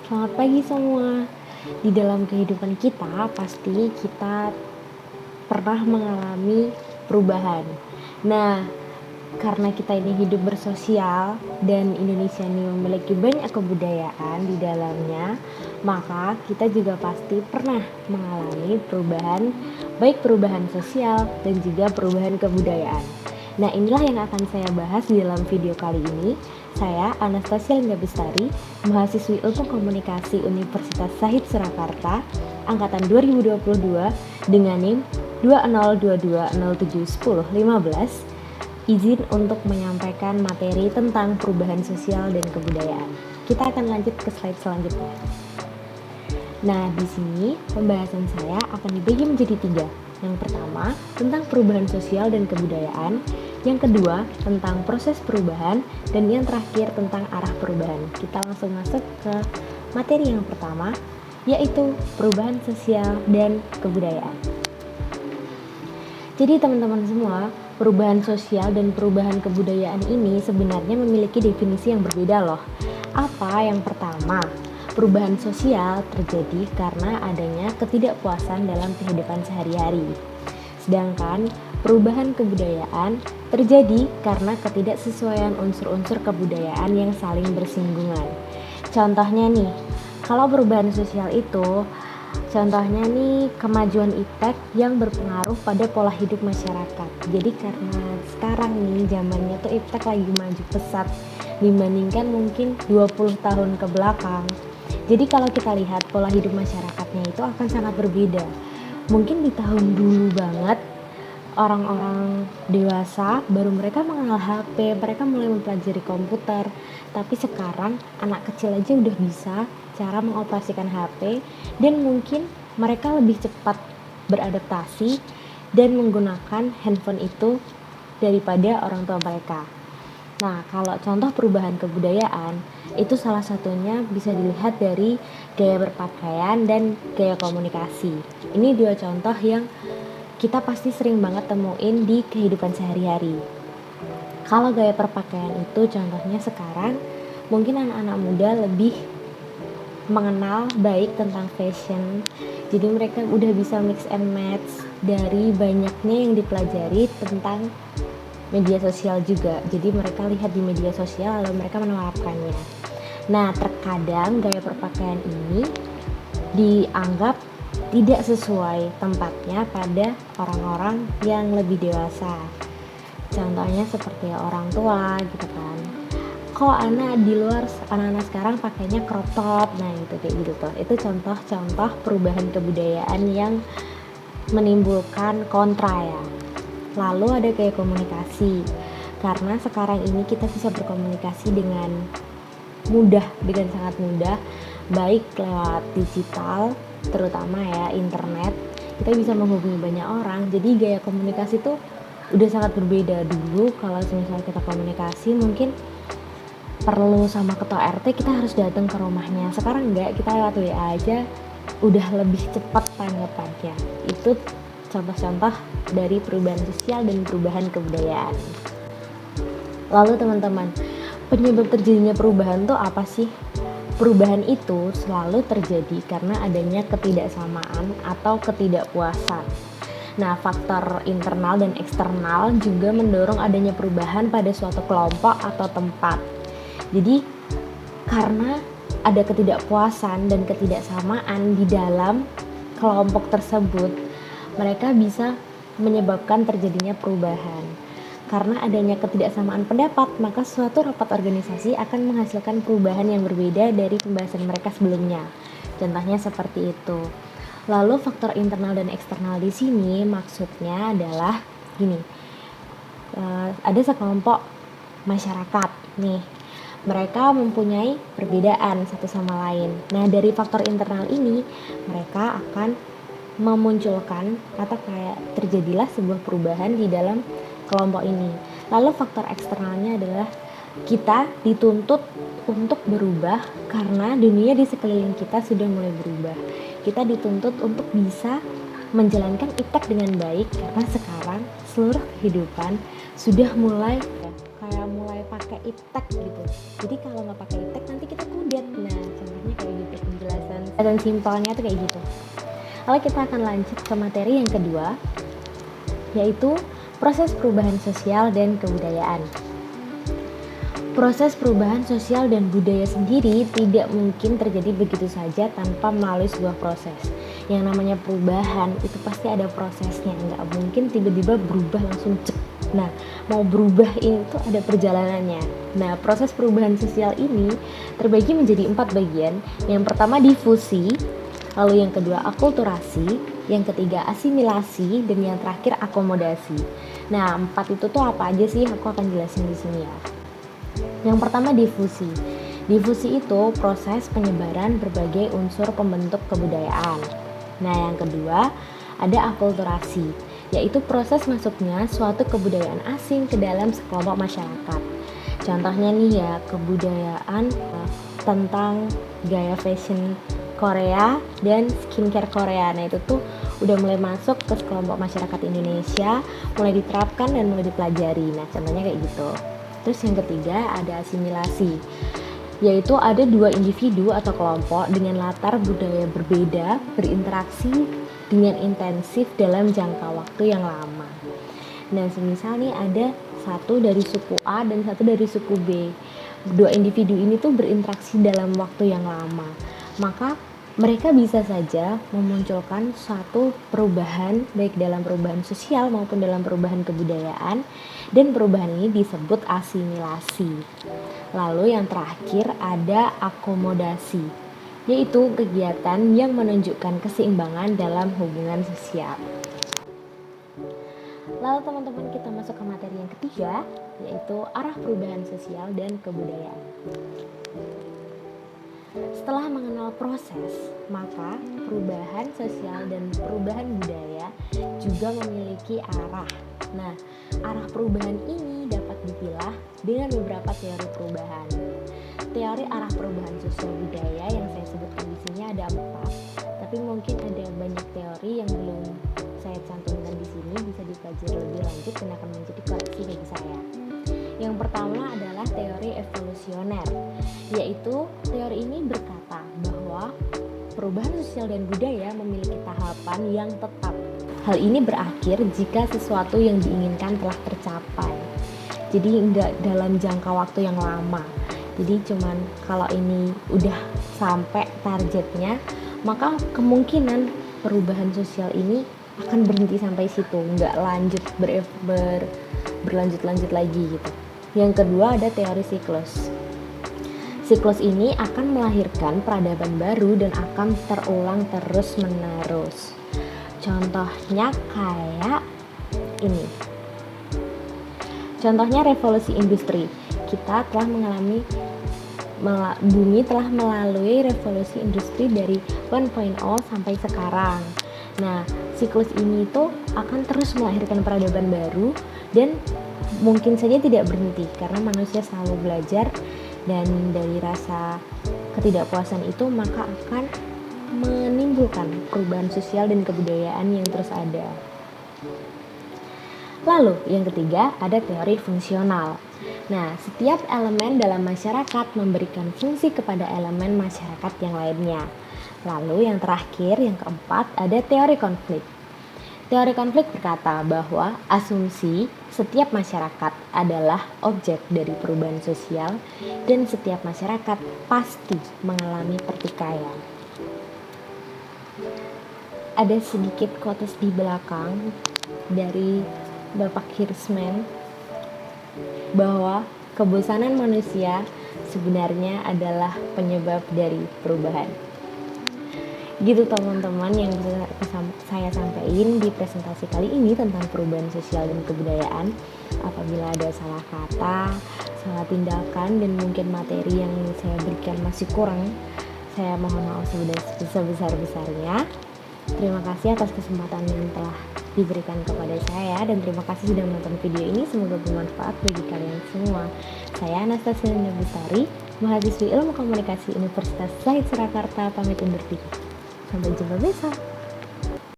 Selamat pagi semua. Di dalam kehidupan kita, pasti kita pernah mengalami perubahan. Nah, karena kita ini hidup bersosial dan Indonesia ini memiliki banyak kebudayaan di dalamnya, maka kita juga pasti pernah mengalami perubahan, baik perubahan sosial dan juga perubahan kebudayaan. Nah, inilah yang akan saya bahas di dalam video kali ini. Saya Anastasia Lingga Bestari, mahasiswi Ilmu Komunikasi Universitas Syahid Surakarta, angkatan 2022 dengan NIM 2022071015. Izin untuk menyampaikan materi tentang perubahan sosial dan kebudayaan. Kita akan lanjut ke slide selanjutnya. Nah, di sini pembahasan saya akan dibagi menjadi 3. Yang pertama, tentang perubahan sosial dan kebudayaan. Yang kedua, tentang proses perubahan. Dan yang terakhir, tentang arah perubahan. Kita langsung masuk ke materi yang pertama, yaitu perubahan sosial dan kebudayaan. Jadi teman-teman semua, perubahan sosial dan perubahan kebudayaan ini sebenarnya memiliki definisi yang berbeda loh. Apa yang pertama? Perubahan sosial terjadi karena adanya ketidakpuasan dalam kehidupan sehari-hari. Sedangkan perubahan kebudayaan terjadi karena ketidaksesuaian unsur-unsur kebudayaan yang saling bersinggungan. Contohnya nih, kalau perubahan sosial itu, contohnya nih kemajuan iptek yang berpengaruh pada pola hidup masyarakat. Jadi karena sekarang nih zamannya tuh iptek lagi maju pesat dibandingkan mungkin 20 tahun ke belakang. Jadi kalau kita lihat pola hidup masyarakatnya itu akan sangat berbeda. Mungkin di tahun dulu banget orang-orang dewasa baru mereka mengenal HP, mereka mulai mempelajari komputer. Tapi sekarang anak kecil aja udah bisa cara mengoperasikan HP dan mungkin mereka lebih cepat beradaptasi dan menggunakan handphone itu daripada orang tua mereka. Nah, kalau contoh perubahan kebudayaan, itu salah satunya bisa dilihat dari gaya berpakaian dan gaya komunikasi. Ini 2 contoh yang kita pasti sering banget temuin di kehidupan sehari-hari. Kalau gaya berpakaian itu contohnya sekarang, mungkin anak-anak muda lebih mengenal baik tentang fashion. Jadi mereka udah bisa mix and match dari banyaknya yang dipelajari tentang media sosial juga. Jadi mereka lihat di media sosial lalu mereka menerapkannya. Nah, terkadang gaya berpakaian ini dianggap tidak sesuai tempatnya pada orang-orang yang lebih dewasa. Contohnya seperti orang tua gitu kan. Kok anak di luar, anak-anak sekarang pakainya crop top. Nah, itu kayak gitu tuh. Itu contoh-contoh perubahan kebudayaan yang menimbulkan kontra ya. Lalu ada kayak komunikasi, karena sekarang ini kita bisa berkomunikasi dengan mudah, dengan sangat mudah, baik lewat digital, terutama ya internet, kita bisa menghubungi banyak orang. Jadi gaya komunikasi tuh udah sangat berbeda. Dulu kalau misalnya kita komunikasi mungkin perlu sama ketua RT kita harus datang ke rumahnya. Sekarang enggak, kita lewat WA aja udah lebih cepat tanggapannya. Itu contoh-contoh dari perubahan sosial dan perubahan kebudayaan. Lalu teman-teman, penyebab terjadinya perubahan tuh apa sih? Perubahan itu selalu terjadi karena adanya ketidaksamaan atau ketidakpuasan. Nah, faktor internal dan eksternal juga mendorong adanya perubahan pada suatu kelompok atau tempat. Jadi, karena ada ketidakpuasan dan ketidaksamaan di dalam kelompok tersebut, mereka bisa menyebabkan terjadinya perubahan. Karena adanya ketidaksamaan pendapat, maka suatu rapat organisasi akan menghasilkan perubahan yang berbeda dari pembahasan mereka sebelumnya. Contohnya seperti itu. Lalu faktor internal dan eksternal di sini maksudnya adalah gini. Ada sekelompok masyarakat nih. Mereka mempunyai perbedaan satu sama lain. Nah, dari faktor internal ini mereka akan memunculkan atau kayak terjadilah sebuah perubahan di dalam kelompok ini. Lalu faktor eksternalnya adalah kita dituntut untuk berubah karena dunia di sekeliling kita sudah mulai berubah. Kita dituntut untuk bisa menjalankan iptek dengan baik karena sekarang seluruh kehidupan sudah mulai pakai iptek gitu. Jadi kalau nggak pakai iptek nanti kita kudet. Nah, Dan simpelnya tuh kayak gitu. Lalu kita akan lanjut ke materi yang kedua, yaitu proses perubahan sosial dan kebudayaan. Proses perubahan sosial dan budaya sendiri tidak mungkin terjadi begitu saja tanpa melalui sebuah proses. Yang namanya perubahan itu pasti ada prosesnya, nggak mungkin tiba-tiba berubah langsung cek. Nah, mau berubah ini tuh ada perjalanannya. Nah, proses perubahan sosial ini terbagi menjadi 4 bagian. Yang pertama difusi, lalu yang kedua akulturasi, yang ketiga asimilasi, dan yang terakhir akomodasi. Nah, 4 itu tuh apa aja sih? Aku akan jelasin di sini ya. Yang pertama difusi. Difusi itu proses penyebaran berbagai unsur pembentuk kebudayaan. Nah, yang kedua ada akulturasi, yaitu proses masuknya suatu kebudayaan asing ke dalam sekelompok masyarakat. Contohnya nih ya, kebudayaan tentang gaya fashion Korea dan skincare Korea. Nah, itu tuh udah mulai masuk ke sekelompok masyarakat Indonesia, mulai diterapkan dan mulai dipelajari. Nah, contohnya kayak gitu. Terus yang ketiga ada asimilasi, yaitu ada 2 individu atau kelompok dengan latar budaya berbeda berinteraksi dengan intensif dalam jangka waktu yang lama. Nah, semisal nih ada satu dari suku A dan satu dari suku B. 2 individu ini tuh berinteraksi dalam waktu yang lama. Maka mereka bisa saja memunculkan suatu perubahan baik dalam perubahan sosial maupun dalam perubahan kebudayaan, dan perubahan ini disebut asimilasi. Lalu yang terakhir ada akomodasi, yaitu kegiatan yang menunjukkan keseimbangan dalam hubungan sosial. Lalu teman-teman, kita masuk ke materi yang ketiga, yaitu arah perubahan sosial dan kebudayaan. Setelah mengenal proses, maka perubahan sosial dan perubahan budaya juga memiliki arah. Nah, arah perubahan ini dapat dipilah dengan beberapa teori perubahan. Teori arah perubahan sosial budaya yang saya sebutkan di sini ada 4, tapi mungkin ada banyak teori yang belum saya cantumkan di sini, bisa dipelajari lebih lanjut dan akan menjadi koreksi bagi saya. Yang pertama adalah teori evolusioner, yaitu teori ini berkata bahwa perubahan sosial dan budaya memiliki tahapan yang tetap. Hal ini berakhir jika sesuatu yang diinginkan telah tercapai. Jadi enggak dalam jangka waktu yang lama. Jadi cuman kalau ini udah sampai targetnya, maka kemungkinan perubahan sosial ini akan berhenti sampai situ, enggak lanjut berlanjut-lanjut lagi gitu. Yang kedua ada teori siklus. Siklus ini akan melahirkan peradaban baru dan akan terulang terus-menerus. Contohnya kayak ini. Contohnya revolusi industri. Kita telah bumi telah melalui revolusi industri dari 1.0 sampai sekarang. Nah, siklus ini tuh akan terus melahirkan peradaban baru dan mungkin saja tidak berhenti karena manusia selalu belajar, dan dari rasa ketidakpuasan itu maka akan menimbulkan perubahan sosial dan kebudayaan yang terus ada. Lalu yang ketiga ada teori fungsional. Nah, setiap elemen dalam masyarakat memberikan fungsi kepada elemen masyarakat yang lainnya. Lalu yang terakhir, yang keempat, ada teori konflik. Teori konflik berkata bahwa asumsi setiap masyarakat adalah objek dari perubahan sosial dan setiap masyarakat pasti mengalami pertikaian. Ada sedikit quotes di belakang dari Bapak Hirschman bahwa kebosanan manusia sebenarnya adalah penyebab dari perubahan. Gitu teman-teman yang bisa saya sampaikan di presentasi kali ini tentang perubahan sosial dan kebudayaan. Apabila ada salah kata, salah tindakan, dan mungkin materi yang saya berikan masih kurang, saya mohon maaf sebesar-besarnya. Terima kasih atas kesempatan yang telah diberikan kepada saya, dan terima kasih sudah menonton video ini. Semoga bermanfaat bagi kalian semua. Saya Anastasia Nabustari, mahasiswi Ilmu Komunikasi Universitas Syahid Surakarta, pamit undur diri. Sampai jumpa besok.